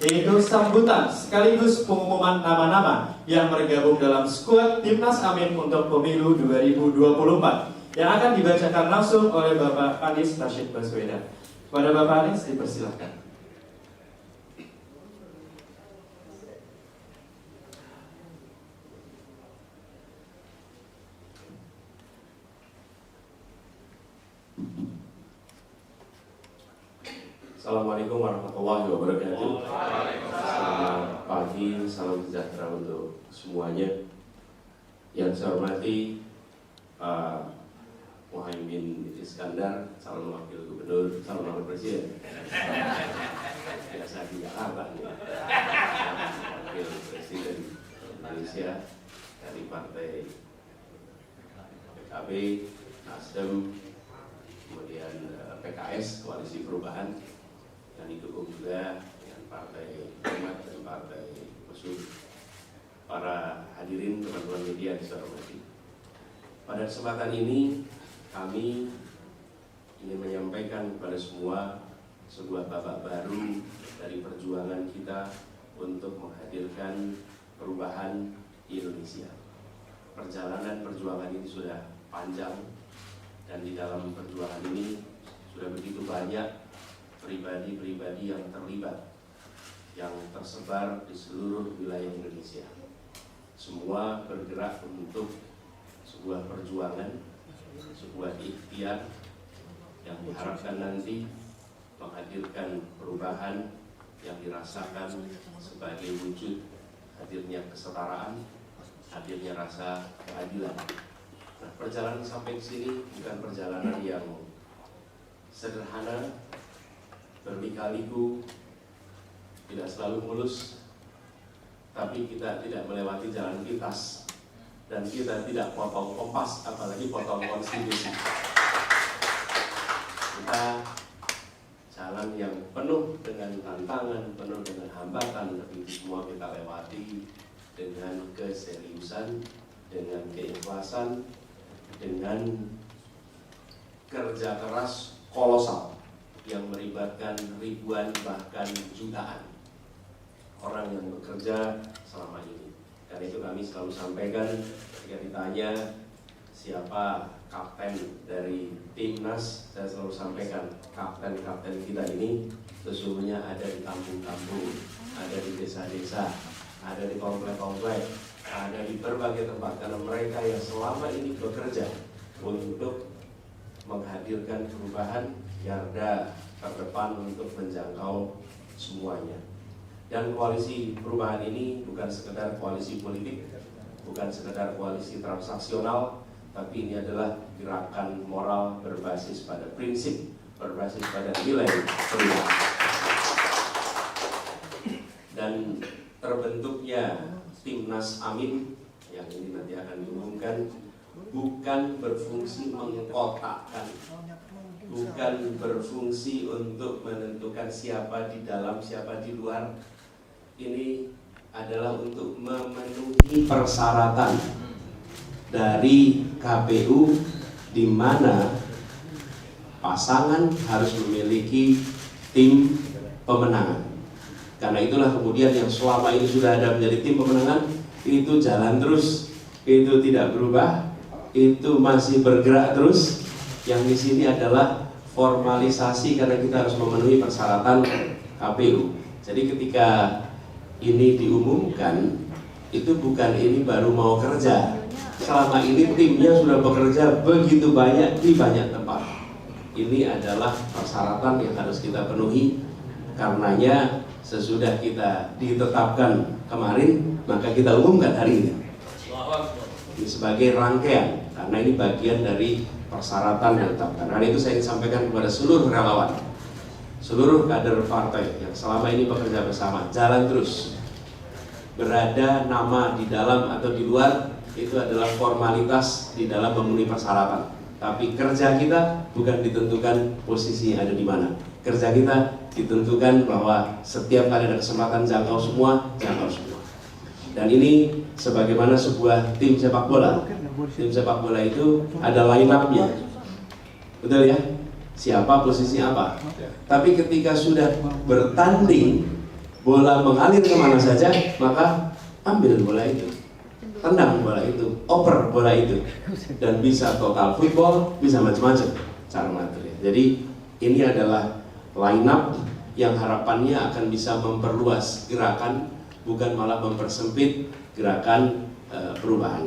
yaitu sambutan sekaligus pengumuman nama-nama yang bergabung dalam skuad Timnas Amin untuk pemilu 2024 yang akan dibacakan langsung oleh Bapak Anies Rashid Baswedan. Kepada Bapak Anies dipersilahkan. Assalamualaikum warahmatullahi wabarakatuh. Selamat pagi, salam sejahtera untuk semuanya. Yang saya hormati Pak Muhaimin Iskandar, calon wakil gubernur, calon wakil presiden. Biasa di Jakarta nih, wakil presiden Indonesia dari partai PKB, Nasdem, kemudian PKS, Koalisi Perubahan, dan didukung juga dengan Partai Umat dan Partai Musuh. Para hadirin, teman-teman media yang saya hormati, pada kesempatan ini kami ingin menyampaikan kepada semua sebuah babak baru dari perjuangan kita untuk menghadirkan perubahan di Indonesia. Perjalanan perjuangan ini sudah panjang, dan di dalam perjuangan ini sudah begitu banyak pribadi-pribadi yang terlibat, yang tersebar di seluruh wilayah Indonesia. Semua bergerak untuk sebuah perjuangan, sebuah ikhtiar yang diharapkan nanti menghadirkan perubahan yang dirasakan sebagai wujud hadirnya kesetaraan, hadirnya rasa keadilan. Nah, perjalanan sampai ke sini bukan perjalanan yang sederhana, berlika-liku, tidak selalu mulus, tapi kita tidak melewati jalan pintas, dan kita tidak potong kompas, apalagi potong konstitusi. Kita jalan yang penuh dengan tantangan, penuh dengan hambatan, tapi semua kita lewati dengan keseriusan, dengan keikhlasan, dengan kerja keras kolosal yang melibatkan ribuan bahkan jutaan orang yang bekerja selama ini. Karena itu kami selalu sampaikan ketika ditanya siapa kapten dari timnas, saya selalu sampaikan kapten-kapten kita ini sesungguhnya ada di kampung-kampung, ada di desa-desa, ada di komplek-komplek, ada di berbagai tempat, karena mereka yang selama ini bekerja untuk menghadirkan perubahan garda terdepan untuk menjangkau semuanya. Dan koalisi perubahan ini bukan sekedar koalisi politik, bukan sekedar koalisi transaksional, tapi ini adalah gerakan moral berbasis pada prinsip, berbasis pada nilai perubahan. Dan terbentuknya Timnas Amin yang ini nanti akan diumumkan bukan berfungsi mengkotakkan, bukan berfungsi untuk menentukan siapa di dalam, siapa di luar. Ini adalah untuk memenuhi persyaratan dari KPU, di mana pasangan harus memiliki tim pemenangan. Karena itulah kemudian yang selama ini sudah ada menjadi tim pemenangan itu jalan terus, itu tidak berubah, itu masih bergerak terus. Yang di sini adalah formalisasi karena kita harus memenuhi persyaratan KPU. Jadi ketika ini diumumkan, itu bukan ini baru mau kerja. Selama ini timnya sudah bekerja begitu banyak di banyak tempat. Ini adalah persyaratan yang harus kita penuhi. Karenanya sesudah kita ditetapkan kemarin, maka kita umumkan hari ini. Ini sebagai rangkaian, karena ini bagian dari persyaratan yang ditetapkan. Karena itu saya ingin sampaikan kepada seluruh relawan, seluruh kader partai yang selama ini bekerja bersama, jalan terus. Berada nama di dalam atau di luar itu adalah formalitas di dalam memenuhi persyaratan. Tapi kerja kita bukan ditentukan posisi ada di mana. Kerja kita ditentukan bahwa setiap kali ada kesempatan jangkau semua, jangkau semua. Dan ini sebagaimana sebuah tim sepak bola. Tim sepak bola itu ada line up-nya. Betul ya? Siapa posisinya apa. Tapi ketika sudah bertanding, bola mengalir kemana saja, maka ambil bola itu, tendang bola itu, oper bola itu, dan bisa total football, bisa macam-macam cara mengaturnya. Jadi ini adalah line up yang harapannya akan bisa memperluas gerakan, bukan malah mempersempit gerakan perubahan.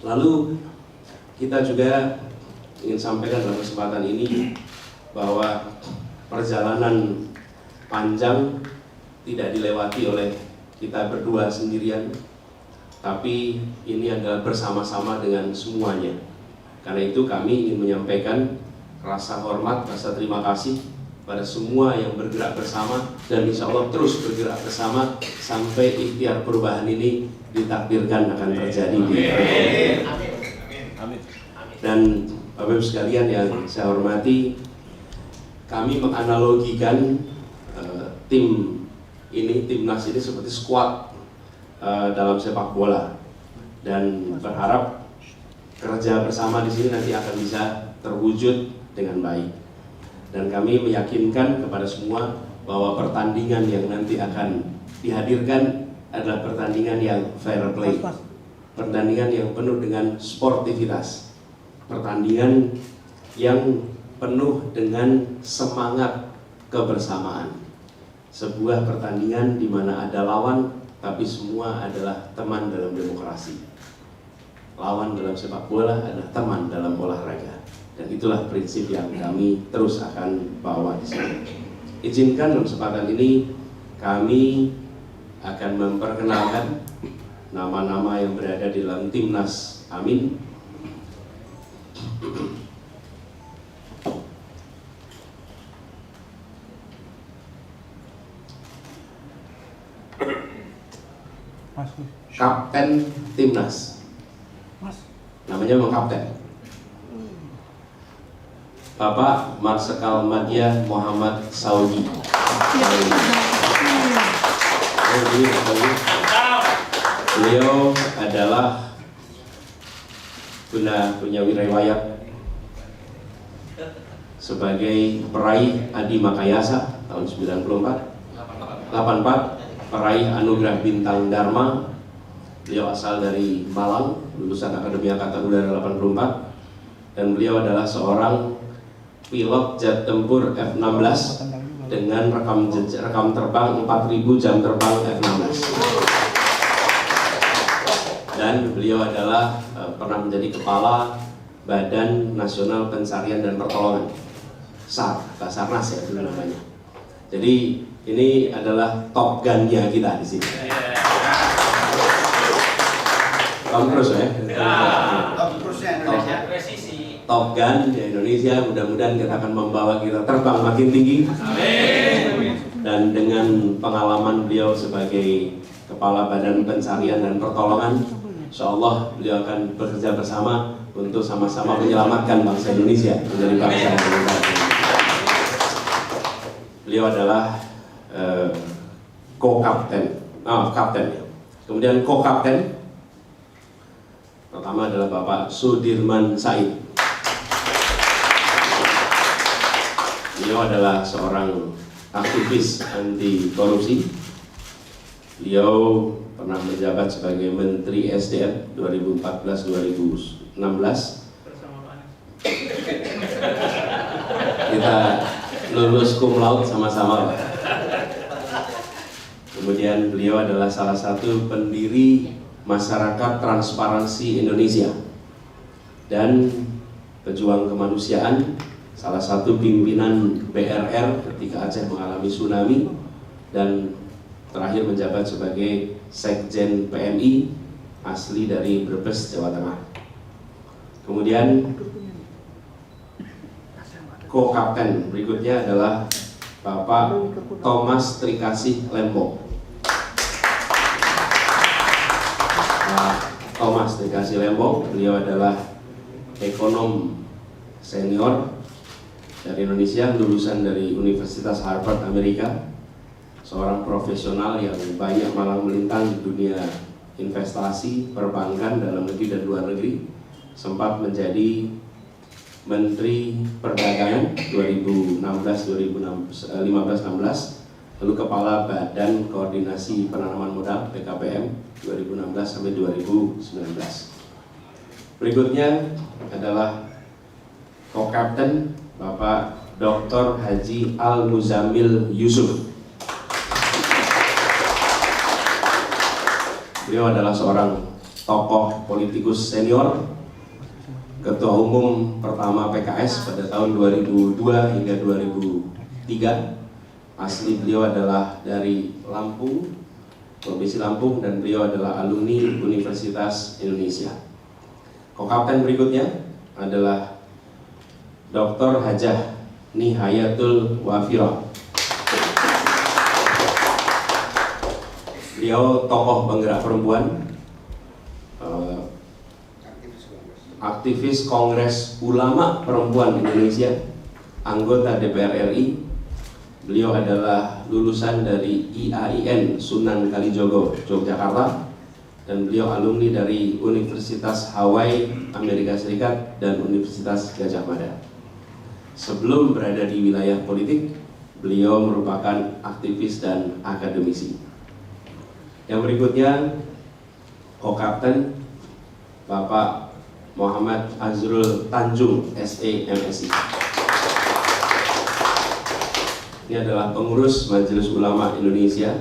Lalu kita juga ingin sampaikan dalam kesempatan ini bahwa perjalanan panjang tidak dilewati oleh kita berdua sendirian, tapi ini adalah bersama-sama dengan semuanya. Karena itu kami ingin menyampaikan rasa hormat, rasa terima kasih pada semua yang bergerak bersama, dan insya Allah terus bergerak bersama sampai ikhtiar perubahan ini ditakdirkan akan terjadi di Amin. Dan Bapak Ibu sekalian yang saya hormati, kami menganalogikan tim ini, timnas ini seperti skuad dalam sepak bola, dan berharap kerja bersama di sini nanti akan bisa terwujud dengan baik. Dan kami meyakinkan kepada semua bahwa pertandingan yang nanti akan dihadirkan adalah pertandingan yang fair play, pertandingan yang penuh dengan sportivitas, pertandingan yang penuh dengan semangat kebersamaan, sebuah pertandingan di mana ada lawan tapi semua adalah teman dalam demokrasi. Lawan dalam sepak bola adalah teman dalam olahraga, dan itulah prinsip yang kami terus akan bawa di sini. Izinkan dalam kesempatan ini kami akan memperkenalkan nama-nama yang berada di dalam timnas Amin. Kapten timnas, namanya mengkapten, Bapak Marsikal Madya Muhammad Saudi. Beliau adalah punya riwayat sebagai peraih Adi Makayasa tahun 84, peraih Anugerah Bintang Dharma. Beliau asal dari Malang, lulusan Akademi Angkatan Udara 84, dan beliau adalah seorang pilot jet tempur F-16 dengan rekam terbang 4.000 jam terbang F-16. Dan beliau adalah pernah menjadi kepala Badan Nasional Pencarian dan Pertolongan, SAR, Basarnas ya dulu namanya. Jadi ini adalah Top Gun-nya kita di sini. Tom Cruise ya. Top Cruise-nya Indonesia. Top Gun di Indonesia, mudah-mudahan kita akan membawa kita terbang makin tinggi. Amin. Dan dengan pengalaman beliau sebagai Kepala Badan Pencarian dan Pertolongan, insya Allah beliau akan bekerja bersama untuk sama-sama menyelamatkan bangsa Indonesia menjadi bangsa yang demokratis. Beliau adalah kapten. Kemudian co-kapten pertama adalah Bapak Sudirman Said. Beliau adalah seorang aktivis anti korupsi. Beliau pernah menjabat sebagai Menteri SDM 2014-2016. Kita lulus cum laude sama-sama. Kemudian beliau adalah salah satu pendiri Masyarakat Transparansi Indonesia dan pejuang kemanusiaan, salah satu pimpinan BRR ketika Aceh mengalami tsunami, dan terakhir menjabat sebagai Sekjen PMI asli dari Brebes, Jawa Tengah. Kemudian co-kapten berikutnya adalah Bapak Thomas Trikasih Lembo. Thomas Trikasih Lembo, beliau adalah ekonom senior dari Indonesia, lulusan dari Universitas Harvard Amerika, seorang profesional yang banyak malang melintang di dunia investasi, perbankan dalam negeri dan luar negeri, sempat menjadi Menteri Perdagangan 2015-16 lalu Kepala Badan Koordinasi Penanaman Modal BKPM 2016 sampai 2019. Berikutnya adalah Co-Kapten Bapak Dr. Haji Al-Muzamil Yusuf. Beliau adalah seorang tokoh politikus senior, Ketua Umum pertama PKS pada tahun 2002 hingga 2003. Asli beliau adalah dari Lampung, Provinsi Lampung, dan beliau adalah alumni Universitas Indonesia. Co-Kapten berikutnya adalah Dr. Hajah Nihayatul Wafirah. Beliau tokoh penggerak perempuan, aktivis Kongres Ulama Perempuan Indonesia, anggota DPR RI. Beliau adalah lulusan dari IAIN Sunan Kalijogo, Yogyakarta, dan beliau alumni dari Universitas Hawaii, Amerika Serikat, dan Universitas Gajah Mada. Sebelum berada di wilayah politik, beliau merupakan aktivis dan akademisi. Yang berikutnya, Co-Kapten Bapak Muhammad Azrul Tanjung, SE MSI. Ini adalah pengurus Majelis Ulama Indonesia,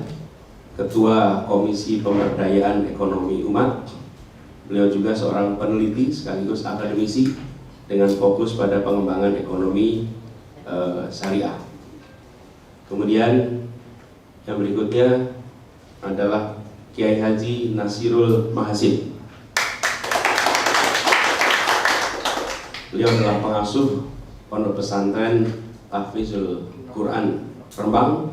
Ketua Komisi Pemberdayaan Ekonomi Umat. Beliau juga seorang peneliti sekaligus akademisi dengan fokus pada pengembangan ekonomi syariah. Kemudian yang berikutnya adalah Kiai Haji Nasirul Mahasin. Beliau adalah pengasuh Pondok Pesantren Tahfizul Quran Rembang.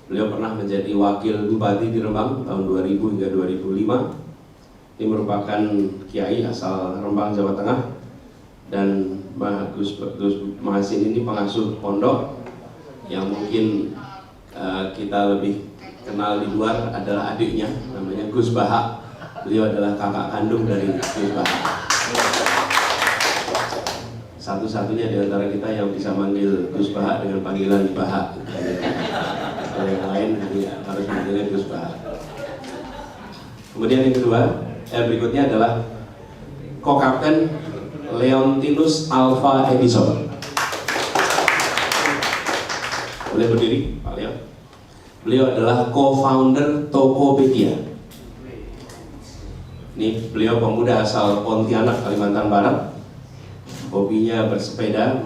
Beliau pernah menjadi wakil bupati di Rembang tahun 2000 hingga 2005. Ini merupakan kiai asal Rembang, Jawa Tengah, dan Gus Mahasin ini pengasuh pondok yang mungkin kita lebih kenal di luar adalah adiknya, namanya Gus Baha. Beliau adalah kakak kandung dari Gus Baha. Satu-satunya di antara kita yang bisa manggil Gus Baha dengan panggilan Baha. Kalau yang lain harus manggilnya Gus Baha. Kemudian yang kedua, berikutnya adalah Co-Kapten Leontinus Alva Edison. Boleh berdiri, Pak Leon? Beliau adalah co-founder Tokopedia. Ini beliau pemuda asal Pontianak, Kalimantan Barat. Hobinya bersepeda,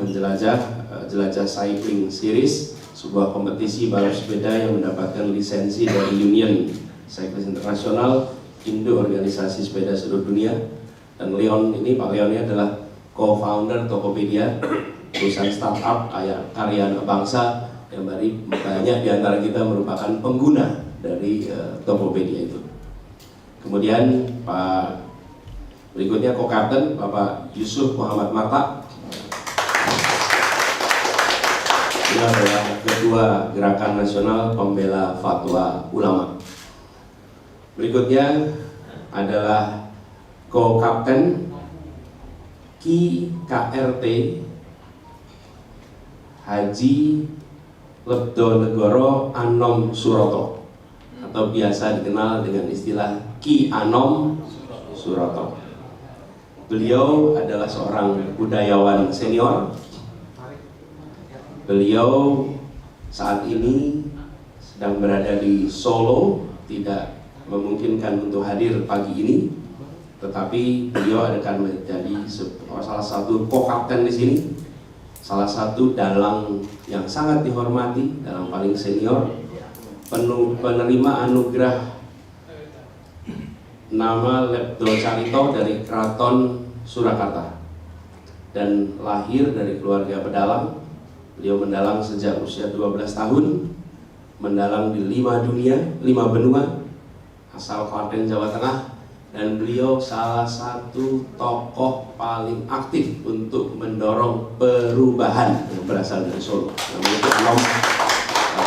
jelajah cycling series, sebuah kompetisi balap sepeda yang mendapatkan lisensi dari Union Cyclist International, Indo Organisasi Sepeda Seluruh Dunia. Dan Leon ini, Pak Leon ini adalah co-founder Tokopedia, perusahaan startup karya anak bangsa yang banyak di antara kita merupakan pengguna dari Tokopedia itu. Kemudian Pak berikutnya Co-Kapten Bapak Yusuf Muhammad Marta. Dia adalah Ketua Gerakan Nasional Pembela Fatwa Ulama. Berikutnya adalah Co-Kapten Ki KRT Haji Lebdonegoro Anom Suroto, atau biasa dikenal dengan istilah Ki Anom Suroto. Beliau adalah seorang budayawan senior. Beliau saat ini sedang berada di Solo, tidak memungkinkan untuk hadir pagi ini, tetapi beliau akan menjadi salah satu co-kapten di sini, salah satu dalang yang sangat dihormati, dalang paling senior, penerima anugerah nama Lepto Carito dari Keraton Surakarta, dan lahir dari keluarga pedalang. Beliau mendalang sejak usia 12 tahun, mendalang di 5 benua, asal Klaten, Jawa Tengah, dan beliau salah satu tokoh paling aktif untuk mendorong perubahan yang berasal dari Solo, namanya Anom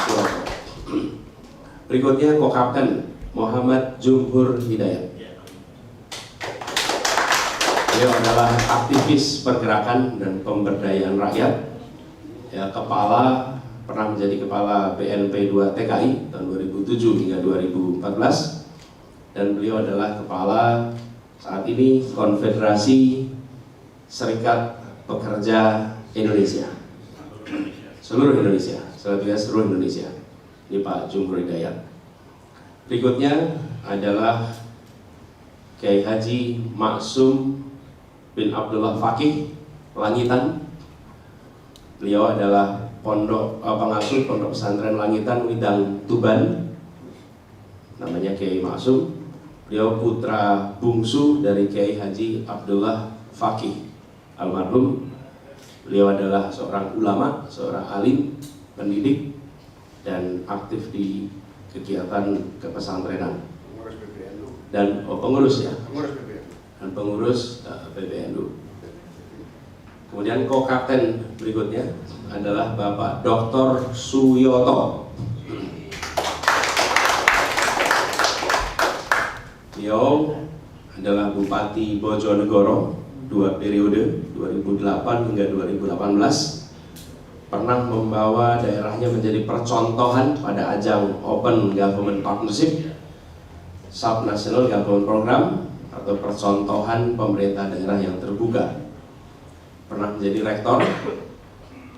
Suroto. Berikutnya Co-Kapten Muhammad Jumhur Hidayat. Beliau adalah aktivis pergerakan dan pemberdayaan rakyat, ya, Kepala pernah menjadi Kepala BNP 2 TKI tahun 2007 hingga 2014, dan beliau adalah Kepala saat ini Konfederasi Serikat Pekerja Indonesia, seluruh Indonesia, seluruh Indonesia. Ini Pak Jumhur Hidayat. Berikutnya adalah Kiai Haji Maksum bin Abdullah Fakih Langitan. Beliau adalah pengasuh Pondok Pesantren Langitan Widang Tuban, namanya Kiai Maksum. Beliau putra bungsu dari Kiai Haji Abdullah Fakih almarhum. Beliau adalah seorang ulama, seorang alim, pendidik, dan aktif di kegiatan kepesantrenan dan pengurus ya, dan pengurus PBNU. Kemudian ko-kapten berikutnya adalah Bapak Dr. Suyoto. Beliau adalah Bupati Bojonegoro 2 periode 2008 hingga 2018. Pernah membawa daerahnya menjadi percontohan pada ajang Open Government Partnership, Subnational Government Program, atau percontohan pemerintah daerah yang terbuka. Pernah menjadi rektor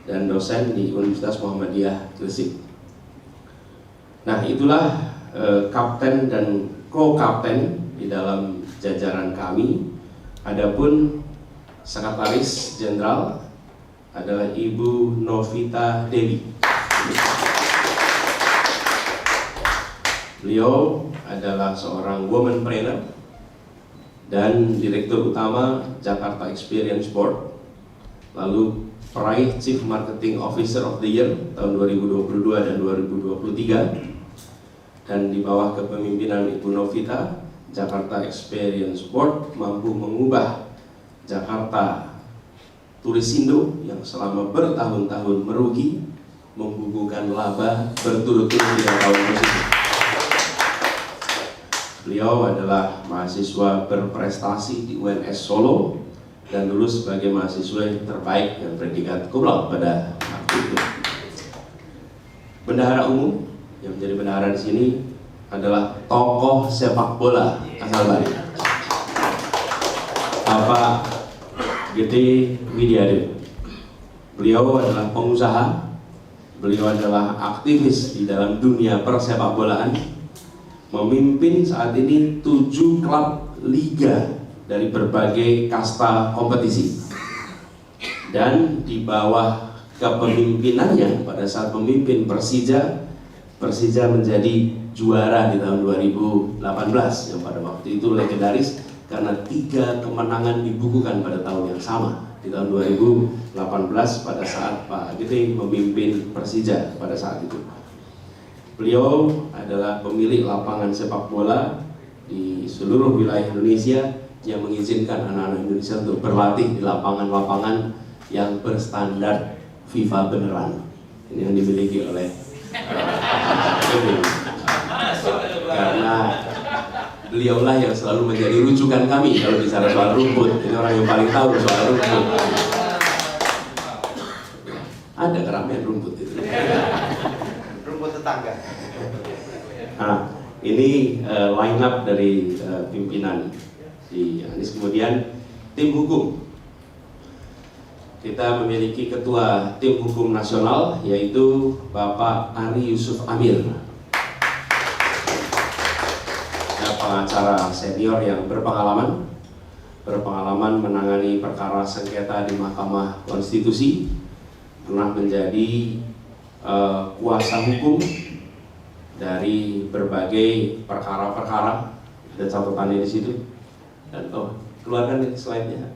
dan dosen di Universitas Muhammadiyah Gresik. Nah, itulah kapten dan ko-kapten di dalam jajaran kami. Adapun sekretaris jenderal adalah Ibu Novita Dewi. Beliau adalah seorang womanpreneur dan direktur utama Jakarta Experience Board, lalu peraih Chief Marketing Officer of the Year tahun 2022 dan 2023. Dan di bawah kepemimpinan Ibu Novita, Jakarta Experience Board mampu mengubah Jakarta Turisindo yang selama bertahun-tahun merugi, membukukan laba berturut-turut 3 tahun positif. Beliau adalah mahasiswa berprestasi di UNS Solo dan lulus sebagai mahasiswa yang terbaik dengan predikat cum laude pada waktu itu. Bendahara umum yang menjadi bendahara di sini adalah tokoh sepak bola asal Bali, Bapak Gede Widiade. Beliau adalah pengusaha, beliau adalah aktivis di dalam dunia persepak bolaan, memimpin saat ini 7 klub liga dari berbagai kasta kompetisi. Dan di bawah kepemimpinannya pada saat memimpin Persija menjadi juara di tahun 2018 yang pada waktu itu legendaris karena 3 kemenangan dibukukan pada tahun yang sama di tahun 2018 pada saat Pak Gede memimpin Persija pada saat itu. Beliau adalah pemilik lapangan sepak bola di seluruh wilayah Indonesia yang mengizinkan anak-anak Indonesia untuk berlatih di lapangan-lapangan yang berstandar FIFA beneran. Ini yang dimiliki oleh karena beliaulah yang selalu menjadi rujukan kami kalau bicara soal rumput. Ini orang yang paling tahu soal rumput. Ada keramaian rumput itu. Rumput tetangga. Nah, ini line up dari pimpinan di Anies. Kemudian tim hukum. Kita memiliki ketua tim hukum nasional yaitu Bapak Ari Yusuf Amir, pengacara senior yang berpengalaman menangani perkara sengketa di Mahkamah Konstitusi, pernah menjadi kuasa hukum dari berbagai perkara-perkara. Ada catatannya di situ. Dan keluarkan slide-nya,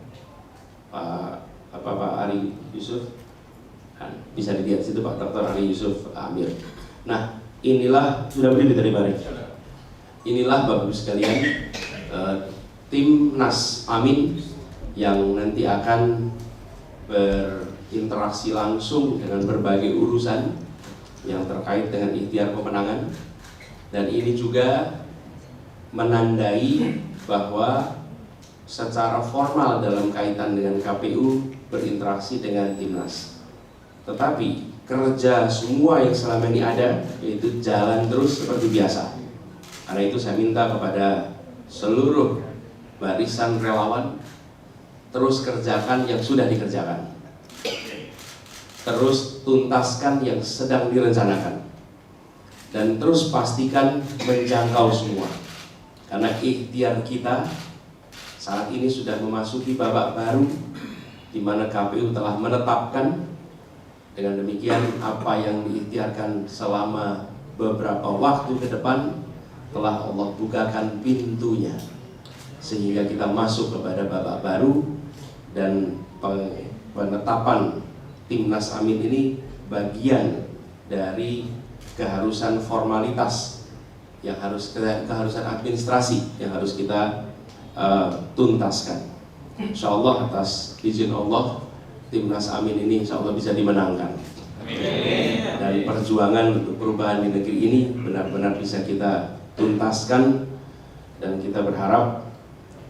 Pak Ari Yusuf. Nah, bisa dilihat situ Pak Dr. Ari Yusuf Amir. Nah, inilah sudah berdiri dari Bari. Inilah Bapak Ibu sekalian Timnas Amin yang nanti akan berinteraksi langsung dengan berbagai urusan yang terkait dengan ikhtiar pemenangan, dan ini juga menandai bahwa secara formal dalam kaitan dengan KPU berinteraksi dengan Timnas. Tetapi kerja semua yang selama ini ada, yaitu jalan terus seperti biasa. Karena itu saya minta kepada seluruh barisan relawan, terus kerjakan yang sudah dikerjakan, terus tuntaskan yang sedang direncanakan, dan terus pastikan menjangkau semua. Karena ikhtiar kita saat ini sudah memasuki babak baru, di mana KPU telah menetapkan. Dengan demikian, apa yang diikhtiarkan selama beberapa waktu ke depan telah Allah bukakan pintunya, sehingga kita masuk kepada babak baru. Dan penetapan Timnas Amin ini bagian dari keharusan formalitas yang keharusan administrasi yang harus kita tuntaskan. Insya Allah atas izin Allah, Timnas Amin ini insya Allah bisa dimenangkan. Amin. Dan perjuangan untuk perubahan di negeri ini benar-benar bisa kita tuntaskan. Dan kita berharap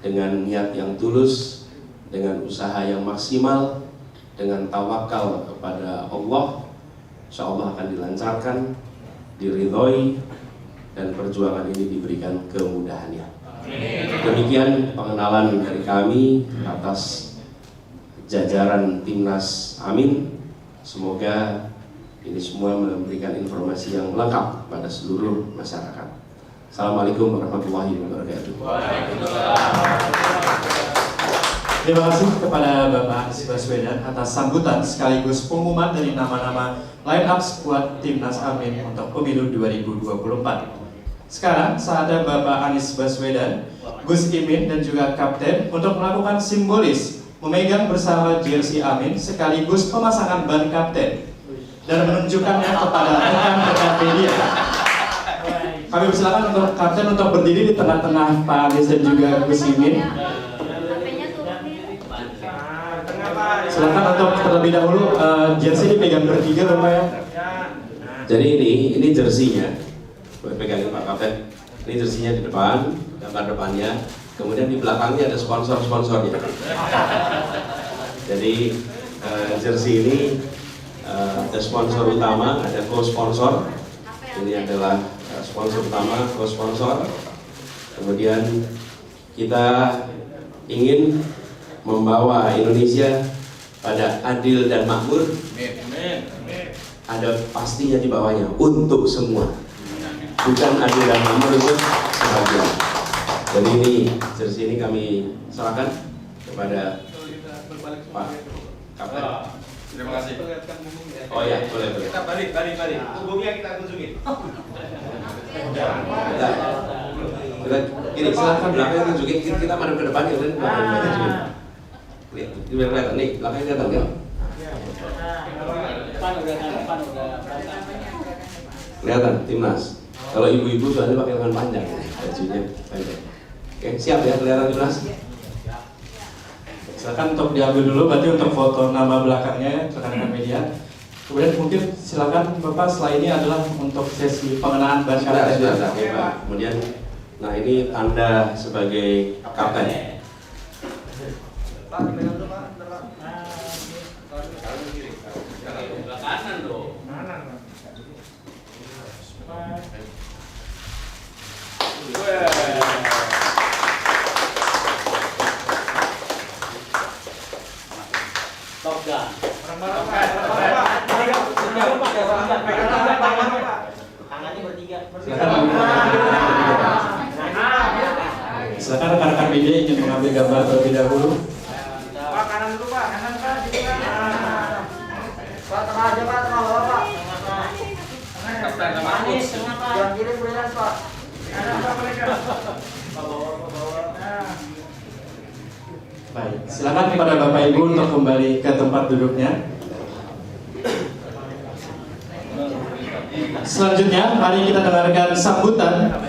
dengan niat yang tulus, dengan usaha yang maksimal, dengan tawakal kepada Allah, insya Allah akan dilancarkan, diridhoi, dan perjuangan ini diberikan kemudahannya. Demikian pengenalan dari kami atas jajaran Timnas Amin. Semoga ini semua memberikan informasi yang lengkap pada seluruh masyarakat. Assalamualaikum warahmatullahi wabarakatuh. Terima kasih kepada Bapak Anies Baswedan atas sambutan sekaligus pengumuman dari nama-nama line up skuad Timnas Amin untuk pemilu 2024. Sekarang saatnya Bapak Anies Baswedan, Gus Imin dan juga Kapten untuk melakukan simbolis memegang bersama jersey Amin sekaligus pemasangan ban kapten dan menunjukkannya kepada rekan-rekan media. Kami persilakan untuk kapten untuk berdiri di tengah-tengah Pak Anies dan juga Gus Imin. Silakan untuk terlebih dahulu jersey dipegang bertiga Bapak ya. Jadi ini jersinya, boleh pegangin Pak Kapten. Ini jersinya di depan, gambar depannya. Kemudian di belakangnya ada sponsor-sponsornya. Jadi jersey ini ada sponsor utama, ada co-sponsor. Ini adalah sponsor utama, co-sponsor. Kemudian kita ingin membawa Indonesia pada adil dan makmur. Ada pastinya di bawahnya untuk semua. Bukan adil dan makmur untuk sebagian. Jadi ini jersey ini kami serahkan kepada Pak Kapten. Terima kasih. Oh ya, boleh. Kita balik. Punggungnya kita kunjungi. Kita gini, silahkan belakangnya tunjukin, kita madep ke depan ya, dan belakangnya tunjukin. Lihat, biar kelihatan nih, belakangnya kelihatan kan? Kelihatan, Timnas. Kalau ibu-ibu soalnya pakai lengan panjang, bajunya panjang. Oke, siap ya, kelihatan Timnas? Silakan untuk diambil dulu, berarti untuk foto nama belakangnya rekan-rekan media. Kemudian mungkin silakan Bapak, setelah ini adalah untuk sesi pengenaan ban kapten. Sudah, oke Pak. Kemudian, nah ini tanda sebagai kapten. Pak, dipegang dulu Pak. Kanan dong. Kanan. Top Gun. Tangannya bertiga. Silakan rekan-rekan media ingin mengambil gambar terlebih dahulu. Pak, kanan dulu Pak. Kanan Pak. Pak, tengah aja Pak. Tengah bawah Pak. Kapten sama Anies, tengah Pak. yang kiri berilas Pak. Kanan Pak mereka. Baik, silakan kepada Bapak Ibu untuk kembali ke tempat duduknya. Selanjutnya, mari kita dengarkan sambutan